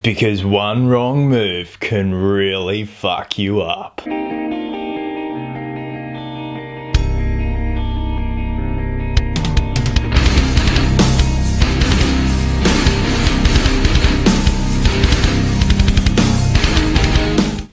Because one wrong move can really fuck you up.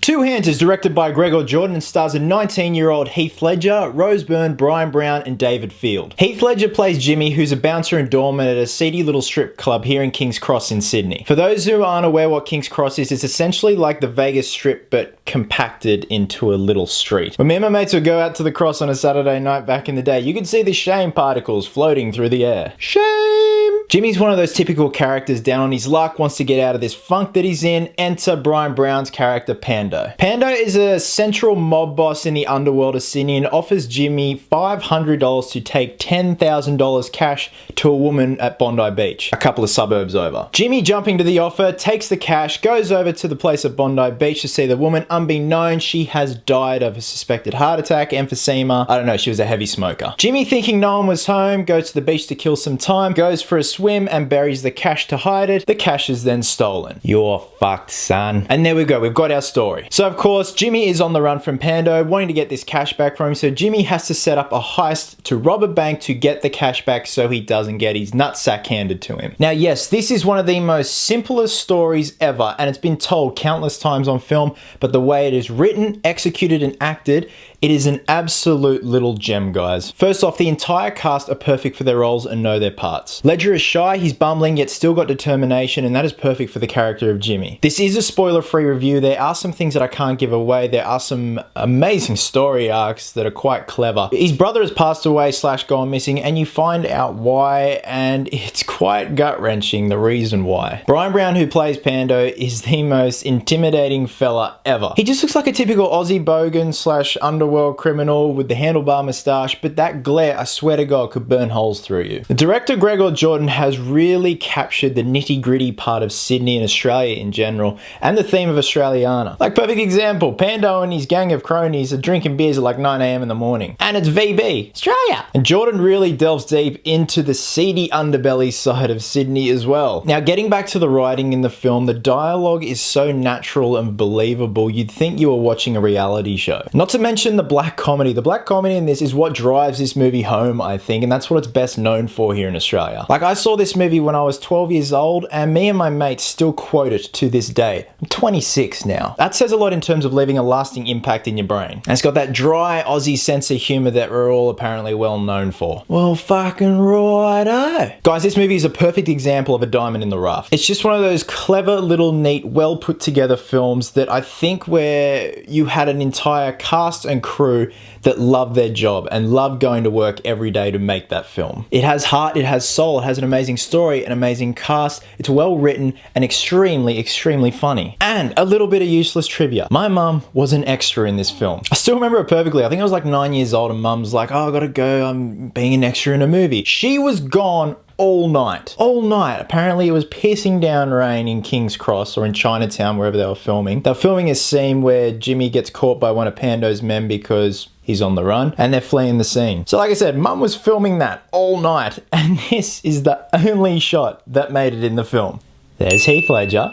Two Hands is directed by Gregor Jordan and stars a 19-year-old Heath Ledger, Rose Byrne, Brian Brown, and David Field. Heath Ledger plays Jimmy, who's a bouncer and doorman at a seedy little strip club here in King's Cross in Sydney. For those who aren't aware what King's Cross is, it's essentially like the Vegas Strip but compacted into a little street. When me and my mates would go out to the Cross on a Saturday night back in the day, you could see the shame particles floating through the air. Shame! Jimmy's one of those typical characters down on his luck, wants to get out of this funk that he's in. Enter Brian Brown's character Pando. Pando is a central mob boss in the underworld of Sydney and offers Jimmy $500 to take $10,000 cash to a woman at Bondi Beach, a couple of suburbs over. Jimmy, jumping to the offer, takes the cash, goes over to the place at Bondi Beach to see the woman. Unbeknown, she has died of a suspected heart attack, emphysema. I don't know, she was a heavy smoker. Jimmy, thinking no one was home, goes to the beach to kill some time, goes for a swim and buries the cash to hide it. The cash is then stolen. You're fucked, son. And there we go, we've got our story. So of course, Jimmy is on the run from Pando, wanting to get this cash back from him, so Jimmy has to set up a heist to rob a bank to get the cash back so he doesn't get his nutsack handed to him. Now yes, this is one of the most simplest stories ever, and it's been told countless times on film, but the way it is written, executed, and acted, it is an absolute little gem, guys. First off, the entire cast are perfect for their roles and know their parts. Ledger is shy, he's bumbling, yet still got determination, and that is perfect for the character of Jimmy. This is a spoiler-free review. There are some things that I can't give away. There are some amazing story arcs that are quite clever. His brother has passed away / gone missing, and you find out why, and it's quite gut-wrenching, the reason why. Brian Brown, who plays Pando, is the most intimidating fella ever. He just looks like a typical Aussie bogan / underworld criminal with the handlebar moustache, but that glare, I swear to God, could burn holes through you. The director, Gregor Jordan, has really captured the nitty-gritty part of Sydney and Australia in general, and the theme of Australiana. Like, perfect example, Pando and his gang of cronies are drinking beers at like 9 AM in the morning. And it's VB, Straya! And Jordan really delves deep into the seedy underbelly side of Sydney as well. Now, getting back to the writing in the film, the dialogue is so natural and believable, you'd think you were watching a reality show. Not to mention the black comedy. The black comedy in this is what drives this movie home, I think, and that's what it's best known for here in Australia. Like, I saw this movie when I was 12 years old, and me and my mates still quote it to this day. I'm 26 now. That says a lot in terms of leaving a lasting impact in your brain. And it's got that dry Aussie sense of humour that we're all apparently well known for. Well, fucking righto. Guys, this movie is a perfect example of a diamond in the rough. It's just one of those clever, little, neat, well put together films that I think where you had an entire cast and crew that love their job and love going to work every day to make that film. It has heart, it has soul, it has an amazing story, an amazing cast, it's well written, and extremely, extremely funny. And a little bit of useless trivia. My mum was an extra in this film. I still remember it perfectly. I think I was like 9 years old and mum's like, oh, I gotta go, I'm being an extra in a movie. She was gone all night. All night. Apparently it was pissing down rain in King's Cross or in Chinatown, wherever they were filming. They were filming a scene where Jimmy gets caught by one of Pando's men because he's on the run and they're fleeing the scene. So like I said, mum was filming that all night, and this is the only shot that made it in the film. There's Heath Ledger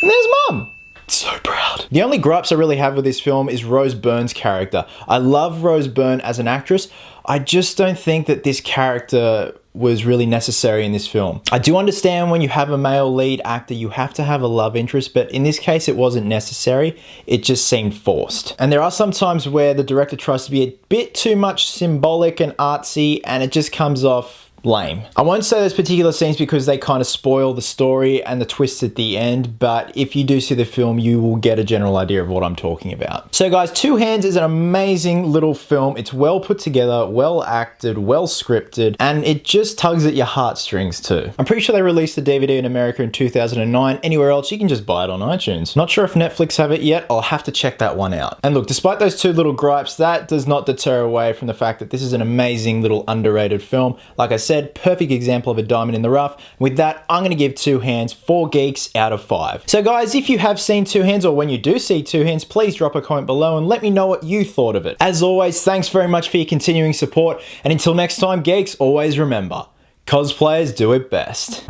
and there's mum. So proud. The only gripes I really have with this film is Rose Byrne's character. I love Rose Byrne as an actress. I just don't think that this character was really necessary in this film. I do understand when you have a male lead actor, you have to have a love interest, but in this case, it wasn't necessary. It just seemed forced. And there are some times where the director tries to be a bit too much symbolic and artsy, and it just comes off lame. I won't say those particular scenes because they kind of spoil the story and the twists at the end, but if you do see the film, you will get a general idea of what I'm talking about. So guys, Two Hands is an amazing little film. It's well put together, well acted, well scripted, and it just tugs at your heartstrings too. I'm pretty sure they released the DVD in America in 2009. Anywhere else, you can just buy it on iTunes. Not sure if Netflix have it yet. I'll have to check that one out. And look, despite those two little gripes, that does not deter away from the fact that this is an amazing little underrated film. Like I said, perfect example of a diamond in the rough. With that, I'm going to give Two Hands 4 Geeks out of 5. So guys, if you have seen Two Hands, or when you do see Two Hands, please drop a comment below and let me know what you thought of it. As always, thanks very much for your continuing support, and until next time, geeks, always remember, cosplayers do it best.